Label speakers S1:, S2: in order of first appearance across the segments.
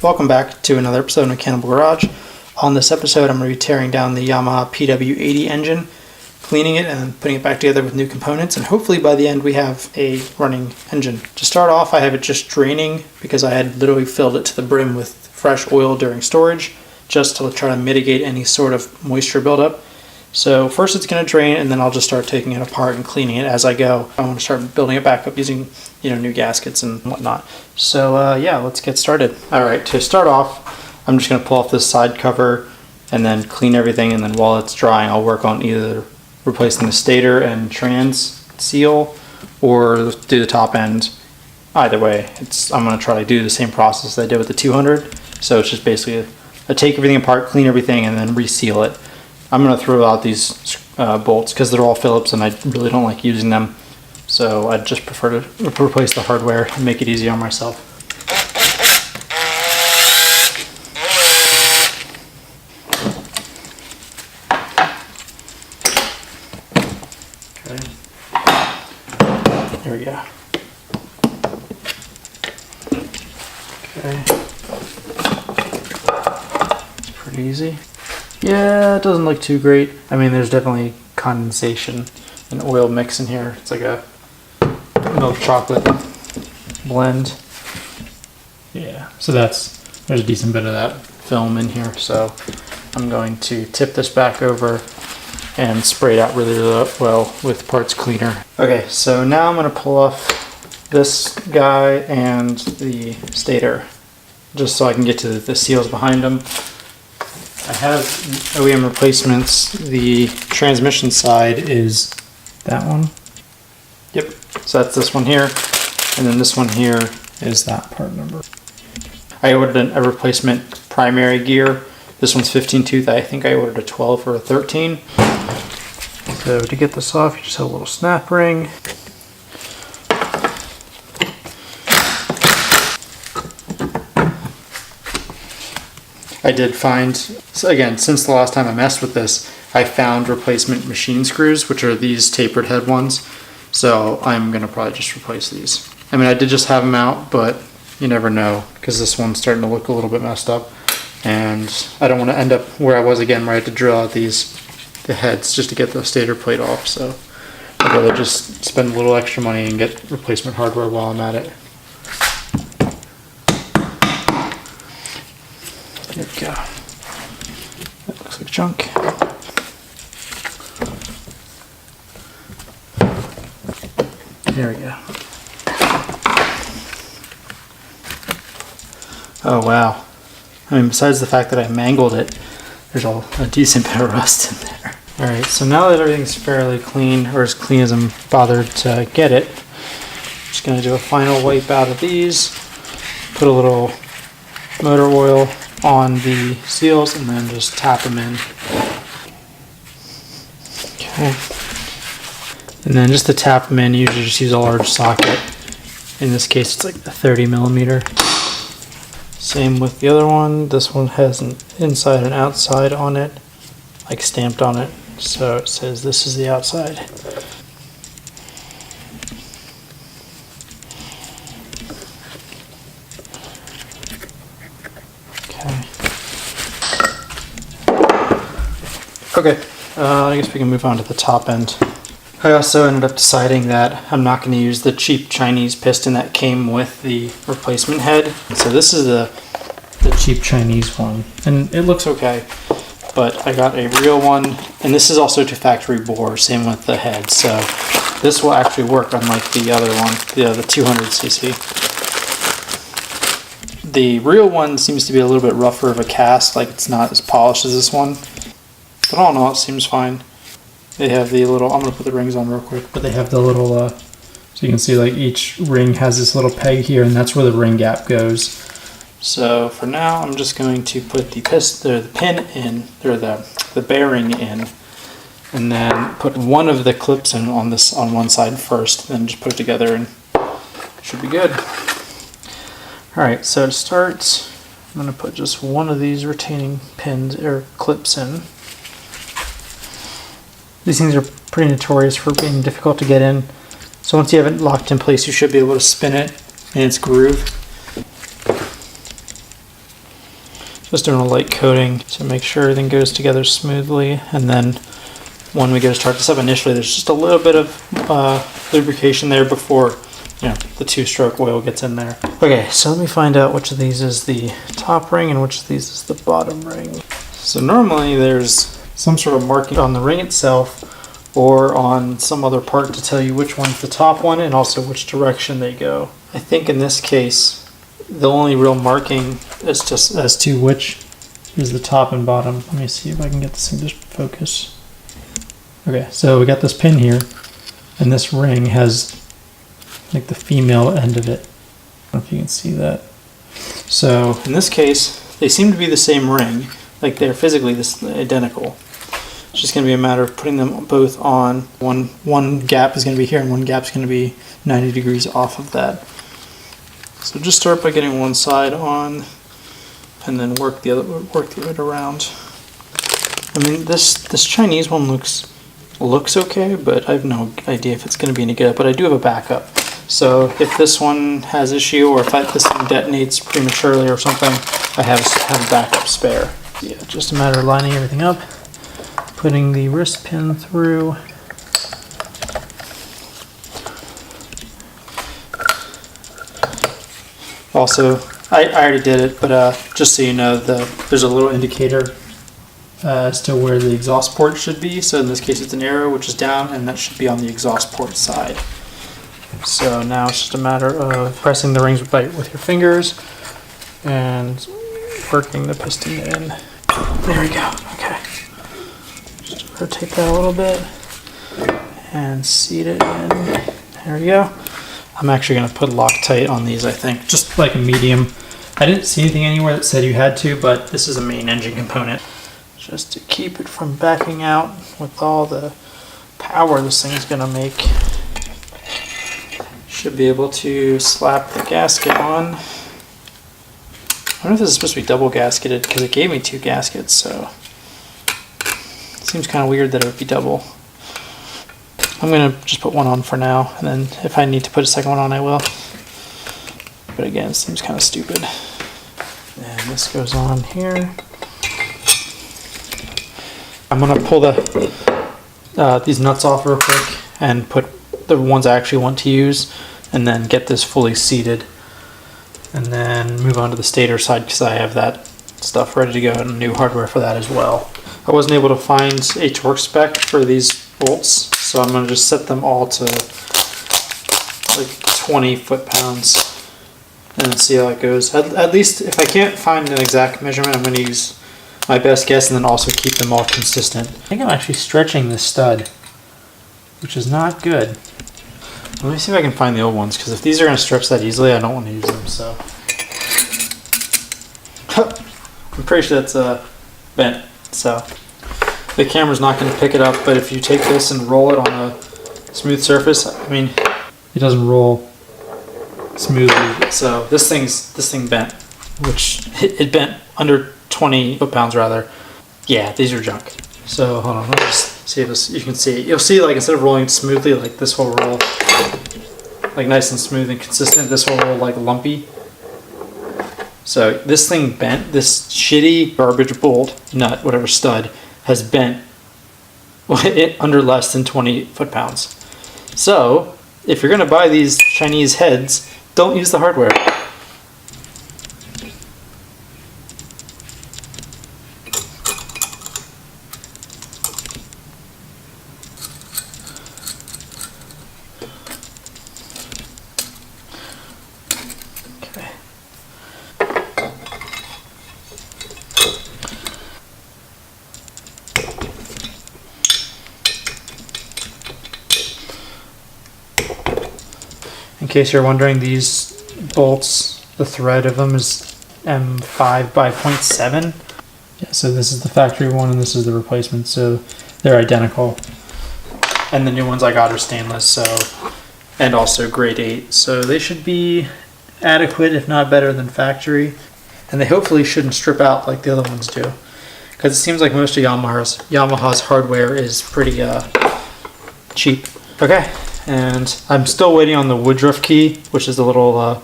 S1: Welcome back to another episode of Mechannibal Garage. On this episode, I'm going to be tearing down the Yamaha PW80 engine, cleaning it, and putting it back together with new components, and hopefully by the end we have a running engine. To start off, I have it just draining because I had literally filled it to the brim with fresh oil during storage, just to try to mitigate any sort of moisture buildup. So first it's going to drain, and then I'll just start taking it apart and cleaning it as I go. I want to start building it back up using, new gaskets and whatnot. So yeah, let's get started. All right, to start off, I'm just going to pull off this side cover and then clean everything, and then while it's drying, I'll work on either replacing the stator and trans seal or do the top end. Either way, I'm going to try to do the same process that I did with the 200. So it's just basically I take everything apart, clean everything, and then reseal it. I'm going to throw out these bolts because they're all Phillips and I really don't like using them. So I just prefer to replace the hardware and make it easy on myself. Okay. There we go. Okay. It's pretty easy. Yeah, it doesn't look too great. I mean, there's definitely condensation and oil mix in here. It's like a milk chocolate blend. Yeah, so there's a decent bit of that film in here. So I'm going to tip this back over and spray it out really well with parts cleaner. Okay, so now I'm going to pull off this guy and the stator, just so I can get to the seals behind them. I have OEM replacements. The transmission side is that one. Yep, so that's this one here, and then this one here is that part number. I ordered a replacement primary gear. This one's 15 tooth. I think I ordered a 12 or a 13. So to get this off, you just have a little snap ring. I did find, so again, since the last time I messed with this, I found replacement machine screws, which are these tapered head ones. So I'm going to probably just replace these. I mean, I did just have them out, but you never know, because this one's starting to look a little bit messed up. And I don't want to end up where I was again, where I had to drill out the heads just to get the stator plate off. So I'd rather just spend a little extra money and get replacement hardware while I'm at it. There we go. That looks like junk. There we go. Oh wow. I mean, besides the fact that I mangled it, there's a decent bit of rust in there. Alright, so now that everything's fairly clean, or as clean as I'm bothered to get it, I'm just going to do a final wipe out of these, put a little motor oil on the seals, and then just tap them in. Okay. And then just to tap them in, you usually just use a large socket. In this case, it's like a 30 millimeter. Same with the other one. This one has an inside and outside on it, like stamped on it. So it says this is the outside. Okay, I guess we can move on to the top end. I also ended up deciding that I'm not going to use the cheap Chinese piston that came with the replacement head. So this is the cheap Chinese one, and it looks okay, but I got a real one, and this is also to factory bore, same with the head. So this will actually work unlike the other one, the 200cc. The real one seems to be a little bit rougher of a cast, like it's not as polished as this one. But all in all, it seems fine. They have the little, I'm going to put the rings on real quick, but they have the little, so you can see like each ring has this little peg here, and that's where the ring gap goes. So for now, I'm just going to put the pin in, or the bearing in, and then put one of the clips in on one side first, then just put it together and it should be good. Alright, so to start, I'm going to put just one of these retaining pins or clips in. These things are pretty notorious for being difficult to get in. So once you have it locked in place, you should be able to spin it in its groove. Just doing a light coating to make sure everything goes together smoothly, and then when we go to start this up initially, there's just a little bit of lubrication there before the two-stroke oil gets in there. Okay, so let me find out which of these is the top ring and which of these is the bottom ring. So normally there's some sort of marking on the ring itself or on some other part to tell you which one's the top one and also which direction they go. I think in this case, the only real marking is just as to which is the top and bottom. Let me see if I can get this thing to focus. Okay, so we got this pin here, and this ring has like the female end of it. I don't know if you can see that. So in this case, they seem to be the same ring, like they're physically identical. It's just going to be a matter of putting them both on. One gap is going to be here, and one gap is going to be 90 degrees off of that. So just start by getting one side on, and then work the other around. I mean, this Chinese one looks okay, but I have no idea if it's going to be any good. But I do have a backup. So if this one has issue, or if this thing detonates prematurely or something, I have a backup spare. Yeah, just a matter of lining everything up, putting the wrist pin through. Also, I already did it, but just so you know, there's a little indicator as to where the exhaust port should be. So in this case, it's an arrow, which is down, and that should be on the exhaust port side. So now it's just a matter of pressing the rings with your fingers and working the piston in. There we go. Okay. Just rotate that a little bit and seat it in. There we go. I'm actually going to put Loctite on these, I think, just like a medium. I didn't see anything anywhere that said you had to, but this is a main engine component. Just to keep it from backing out with all the power this thing is going to make. Should be able to slap the gasket on. I wonder if this is supposed to be double gasketed, because it gave me 2 gaskets, so it seems kind of weird that it would be double. I'm going to just put one on for now, and then if I need to put a second one on, I will. But again, it seems kind of stupid. And this goes on here. I'm going to pull these nuts off real quick and put the ones I actually want to use, and then get this fully seated. And then move on to the stator side, because I have that stuff ready to go and new hardware for that as well. I wasn't able to find a torque spec for these bolts, so I'm going to just set them all to like 20 foot-pounds and see how it goes. At least if I can't find an exact measurement, I'm going to use my best guess and then also keep them all consistent. I think I'm actually stretching this stud, which is not good. Let me see if I can find the old ones, because if these are going to stretch that easily, I don't want to use them. So I'm pretty sure that's bent, so the camera's not going to pick it up, but if you take this and roll it on a smooth surface, I mean, it doesn't roll smoothly. So this thing bent, which it bent under 20 foot-pounds rather. Yeah, these are junk. So hold on, let me just see if this, you can see it. You'll see, like, instead of rolling smoothly, like this will roll like nice and smooth and consistent. This will roll like lumpy. So this thing bent. This shitty garbage bolt, nut, whatever, stud has bent it under less than 20 foot-pounds. So if you're gonna buy these Chinese heads, don't use the hardware. In case you're wondering, these bolts, the thread of them is M5 by 0.7. Yeah, so this is the factory one and this is the replacement, so they're identical. And the new ones I got are stainless, so, and also grade 8, so they should be adequate, if not better than factory. And they hopefully shouldn't strip out like the other ones do, because it seems like most of Yamaha's hardware is pretty cheap. Okay. And I'm still waiting on the Woodruff key, which is the little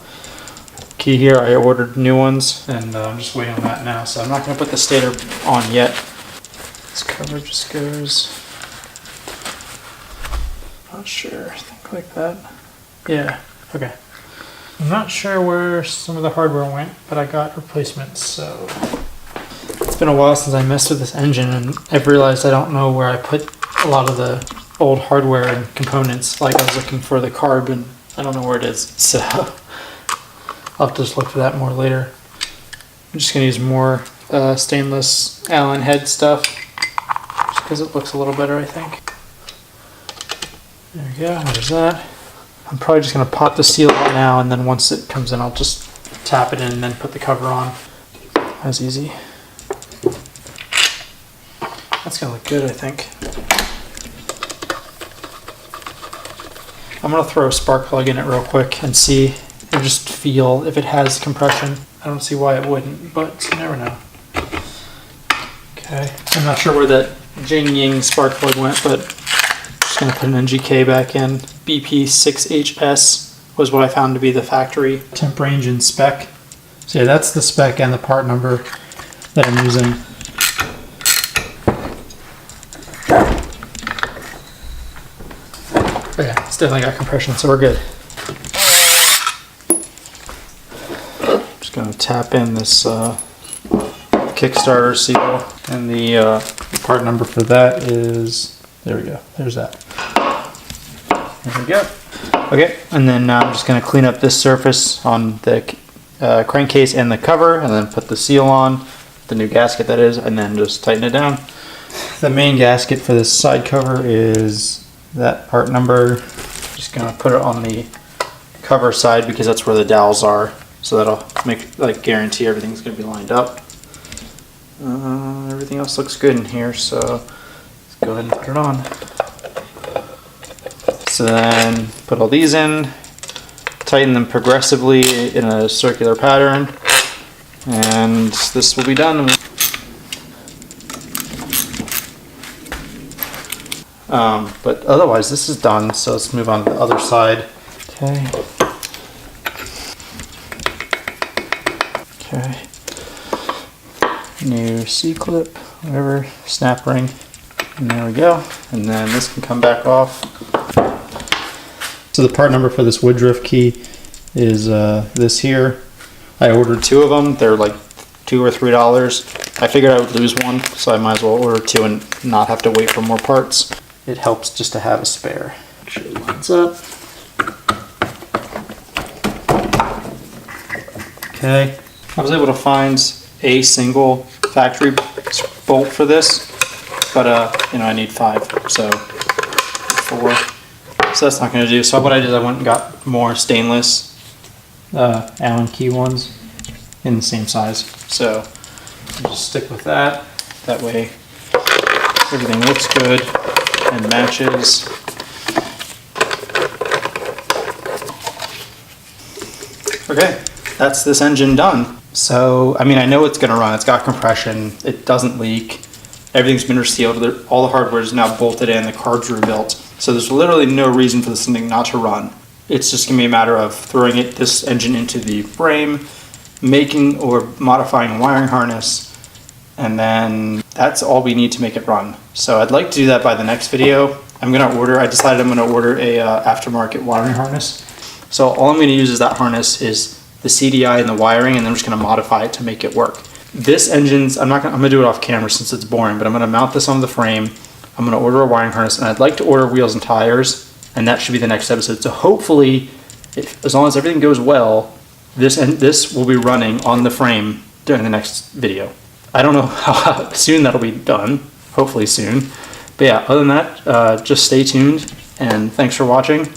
S1: key here. I ordered new ones, and I'm just waiting on that now, so I'm not going to put the stator on yet. This cover just goes, not sure, I think like that. Yeah, okay. I'm not sure where some of the hardware went, but I got replacements, so. It's been a while since I messed with this engine, and I've realized I don't know where I put a lot of the old hardware and components. Like, I was looking for the carb, and I don't know where it is, so I'll have to just look for that more later. I'm just gonna use more stainless Allen head stuff, just because it looks a little better, I think. There we go, there's that. I'm probably just gonna pop the seal out now, and then once it comes in, I'll just tap it in and then put the cover on. That's easy. That's gonna look good, I think. I'm gonna throw a spark plug in it real quick and see, and just feel if it has compression. I don't see why it wouldn't, but you never know. Okay, I'm not sure where that Jing Ying spark plug went, but I'm just gonna put an NGK back in. BP6HS was what I found to be the factory temp range and spec. So yeah, that's the spec and the part number that I'm using. But yeah, it's definitely got compression, so we're good. Just gonna tap in this Kickstarter seal, and the part number for that is, there we go, there's that. There we go. Okay, and then I'm just gonna clean up this surface on the crankcase and the cover, and then put the seal on, the new gasket that is, and then just tighten it down. The main gasket for this side cover is that part number. Just gonna put it on the cover side because that's where the dowels are, so that'll make, like, guarantee everything's gonna be lined up. Everything else looks good in here, so let's go ahead and put it on. So then put all these in, tighten them progressively in a circular pattern, and this will be done. But otherwise this is done, so let's move on to the other side. Okay. Okay. New C-clip, whatever, snap ring, and there we go. And then this can come back off. So the part number for this Woodruff key is this here. I ordered 2 of them. They're like $2 or $3. I figured I would lose one, so I might as well order 2 and not have to wait for more parts. It helps just to have a spare. Make sure it lines up. Okay. I was able to find a single factory bolt for this, but you know, I need 5, so 4. So that's not going to do. So what I did, I went and got more stainless Allen key ones in the same size. So I'll just stick with that. That way everything looks good and matches. Okay, that's this engine done. So, I mean, I know it's going to run. It's got compression. It doesn't leak. Everything's been resealed. All the hardware is now bolted in. The carbs are rebuilt. So there's literally no reason for this thing not to run. It's just going to be a matter of throwing this engine into the frame, making or modifying a wiring harness, and then that's all we need to make it run. So I'd like to do that by the next video. I decided I'm going to order a aftermarket wiring harness. So all I'm going to use as that harness is the CDI and the wiring, and then I'm just going to modify it to make it work. This engine's, I'm going to do it off camera since it's boring, but I'm going to mount this on the frame. I'm going to order a wiring harness, and I'd like to order wheels and tires, and that should be the next episode. So hopefully, as long as everything goes well, this will be running on the frame during the next video. I don't know how soon that'll be done. Hopefully soon. But yeah, other than that, just stay tuned, and thanks for watching.